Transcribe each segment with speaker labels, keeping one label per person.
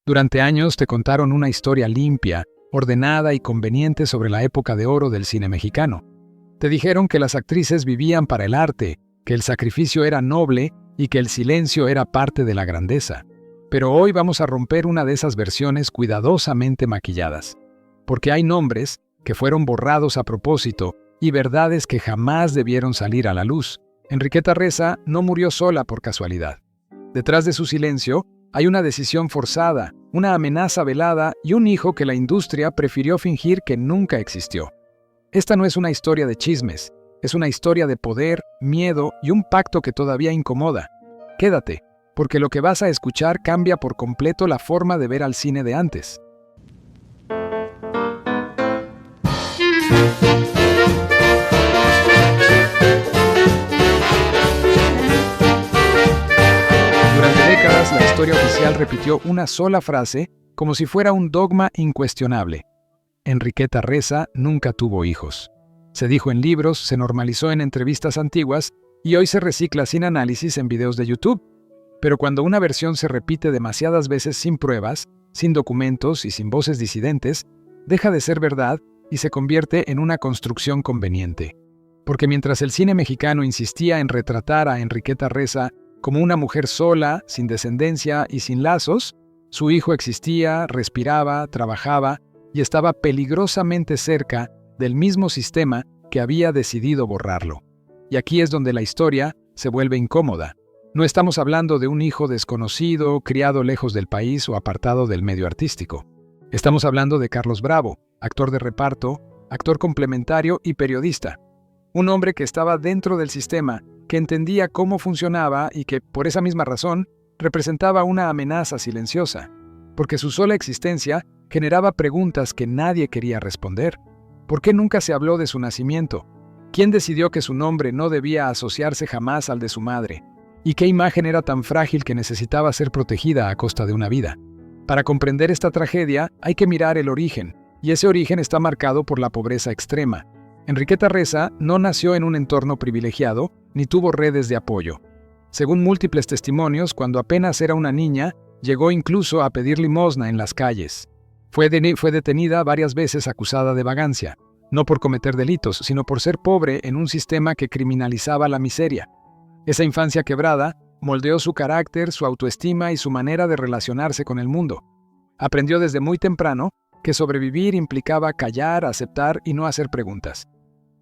Speaker 1: Durante años te contaron una historia limpia, ordenada y conveniente sobre la época de oro del cine mexicano. Te dijeron que las actrices vivían para el arte, que el sacrificio era noble y que el silencio era parte de la grandeza. Pero hoy vamos a romper una de esas versiones cuidadosamente maquilladas. Porque hay nombres que fueron borrados a propósito y verdades que jamás debieron salir a la luz. Enriqueta Reza no murió sola por casualidad. Detrás de su silencio hay una decisión forzada, una amenaza velada y un hijo que la industria prefirió fingir que nunca existió. Esta no es una historia de chismes, es una historia de poder, miedo y un pacto que todavía incomoda. Quédate, porque lo que vas a escuchar cambia por completo la forma de ver al cine de antes. Durante décadas, la historia oficial repitió una sola frase como si fuera un dogma incuestionable. Enriqueta Reza nunca tuvo hijos. Se dijo en libros, se normalizó en entrevistas antiguas y hoy se recicla sin análisis en videos de YouTube. Pero cuando una versión se repite demasiadas veces sin pruebas, sin documentos y sin voces disidentes, deja de ser verdad y se convierte en una construcción conveniente. Porque mientras el cine mexicano insistía en retratar a Enriqueta Reza como una mujer sola, sin descendencia y sin lazos, su hijo existía, respiraba, trabajaba y estaba peligrosamente cerca del mismo sistema que había decidido borrarlo. Y aquí es donde la historia se vuelve incómoda. No estamos hablando de un hijo desconocido, criado lejos del país o apartado del medio artístico. Estamos hablando de Carlos Bravo, actor de reparto, actor complementario y periodista. Un hombre que estaba dentro del sistema, que entendía cómo funcionaba y que, por esa misma razón, representaba una amenaza silenciosa, porque su sola existencia generaba preguntas que nadie quería responder. ¿Por qué nunca se habló de su nacimiento? ¿Quién decidió que su nombre no debía asociarse jamás al de su madre? ¿Y qué imagen era tan frágil que necesitaba ser protegida a costa de una vida? Para comprender esta tragedia hay que mirar el origen, y ese origen está marcado por la pobreza extrema. Enriqueta Reza no nació en un entorno privilegiado, ni tuvo redes de apoyo. Según múltiples testimonios, cuando apenas era una niña, llegó incluso a pedir limosna en las calles. Fue detenida varias veces acusada de vagancia, no por cometer delitos, sino por ser pobre en un sistema que criminalizaba la miseria. Esa infancia quebrada moldeó su carácter, su autoestima y su manera de relacionarse con el mundo. Aprendió desde muy temprano que sobrevivir implicaba callar, aceptar y no hacer preguntas.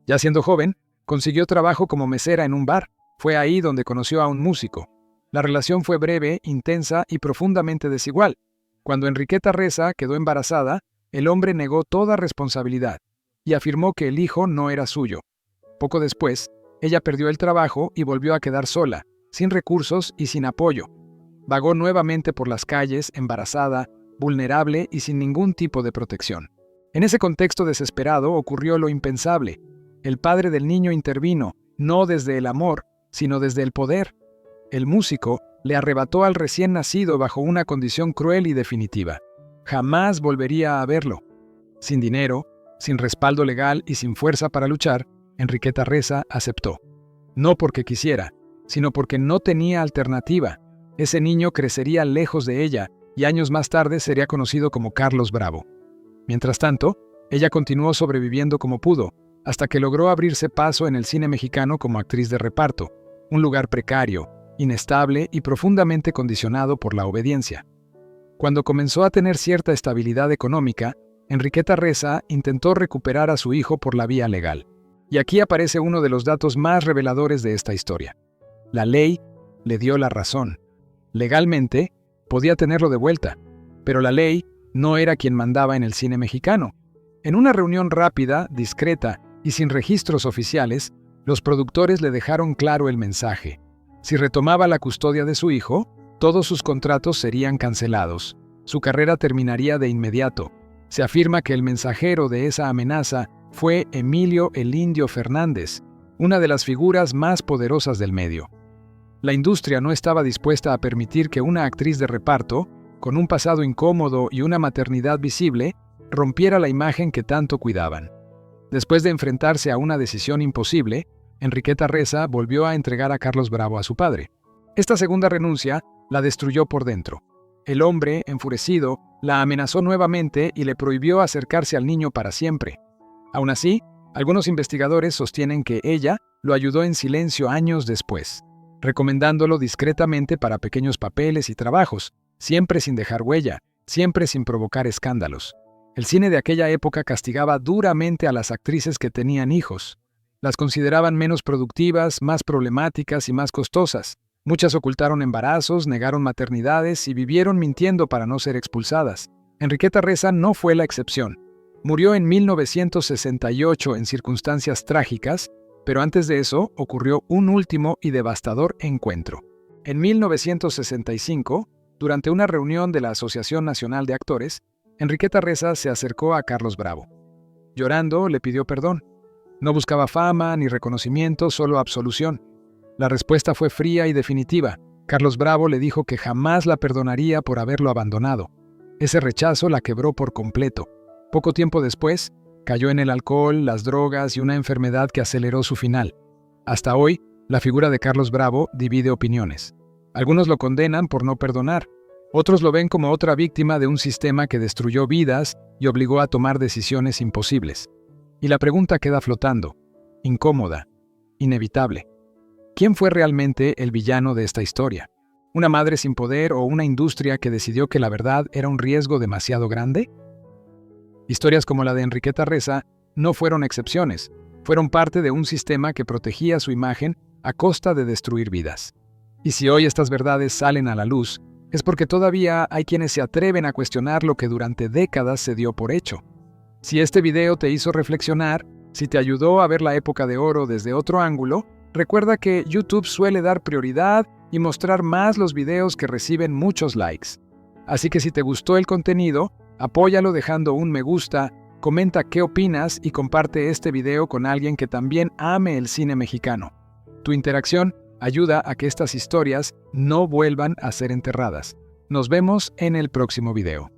Speaker 1: Ya siendo joven, consiguió trabajo como mesera en un bar. Fue ahí donde conoció a un músico. La relación fue breve, intensa y profundamente desigual. Cuando Enriqueta Reza quedó embarazada, el hombre negó toda responsabilidad y afirmó que el hijo no era suyo. Poco después, ella perdió el trabajo y volvió a quedar sola, sin recursos y sin apoyo. Vagó nuevamente por las calles, embarazada, vulnerable y sin ningún tipo de protección. En ese contexto desesperado ocurrió lo impensable. El padre del niño intervino, no desde el amor, sino desde el poder. El músico le arrebató al recién nacido bajo una condición cruel y definitiva. Jamás volvería a verlo. Sin dinero, sin respaldo legal y sin fuerza para luchar, Enriqueta Reza aceptó. No porque quisiera, sino porque no tenía alternativa. Ese niño crecería lejos de ella y años más tarde sería conocido como Carlos Bravo. Mientras tanto, ella continuó sobreviviendo como pudo, hasta que logró abrirse paso en el cine mexicano como actriz de reparto, un lugar precario, inestable y profundamente condicionado por la obediencia. Cuando comenzó a tener cierta estabilidad económica, Enriqueta Reza intentó recuperar a su hijo por la vía legal. Y aquí aparece uno de los datos más reveladores de esta historia. La ley le dio la razón. Legalmente, podía tenerlo de vuelta, pero la ley no era quien mandaba en el cine mexicano. En una reunión rápida, discreta y sin registros oficiales, los productores le dejaron claro el mensaje. Si retomaba la custodia de su hijo, todos sus contratos serían cancelados. Su carrera terminaría de inmediato. Se afirma que el mensajero de esa amenaza fue Emilio "el Indio" Fernández, una de las figuras más poderosas del medio. La industria no estaba dispuesta a permitir que una actriz de reparto, con un pasado incómodo y una maternidad visible, rompiera la imagen que tanto cuidaban. Después de enfrentarse a una decisión imposible, Enriqueta Reza volvió a entregar a Carlos Bravo a su padre. Esta segunda renuncia la destruyó por dentro. El hombre, enfurecido, la amenazó nuevamente y le prohibió acercarse al niño para siempre. Aún así, algunos investigadores sostienen que ella lo ayudó en silencio años después, recomendándolo discretamente para pequeños papeles y trabajos, siempre sin dejar huella, siempre sin provocar escándalos. El cine de aquella época castigaba duramente a las actrices que tenían hijos. Las consideraban menos productivas, más problemáticas y más costosas. Muchas ocultaron embarazos, negaron maternidades y vivieron mintiendo para no ser expulsadas. Enriqueta Reza no fue la excepción. Murió en 1968 en circunstancias trágicas, pero antes de eso ocurrió un último y devastador encuentro. En 1965, durante una reunión de la Asociación Nacional de Actores, Enriqueta Reza se acercó a Carlos Bravo. Llorando, le pidió perdón. No buscaba fama ni reconocimiento, solo absolución. La respuesta fue fría y definitiva. Carlos Bravo le dijo que jamás la perdonaría por haberlo abandonado. Ese rechazo la quebró por completo. Poco tiempo después, cayó en el alcohol, las drogas y una enfermedad que aceleró su final. Hasta hoy, la figura de Carlos Bravo divide opiniones. Algunos lo condenan por no perdonar. Otros lo ven como otra víctima de un sistema que destruyó vidas y obligó a tomar decisiones imposibles. Y la pregunta queda flotando, incómoda, inevitable. ¿Quién fue realmente el villano de esta historia? ¿Una madre sin poder o una industria que decidió que la verdad era un riesgo demasiado grande? Historias como la de Enriqueta Reza no fueron excepciones, fueron parte de un sistema que protegía su imagen a costa de destruir vidas. Y si hoy estas verdades salen a la luz, es porque todavía hay quienes se atreven a cuestionar lo que durante décadas se dio por hecho. Si este video te hizo reflexionar, si te ayudó a ver la época de oro desde otro ángulo, recuerda que YouTube suele dar prioridad y mostrar más los videos que reciben muchos likes. Así que si te gustó el contenido, apóyalo dejando un me gusta, comenta qué opinas y comparte este video con alguien que también ame el cine mexicano. Tu interacción ayuda a que estas historias no vuelvan a ser enterradas. Nos vemos en el próximo video.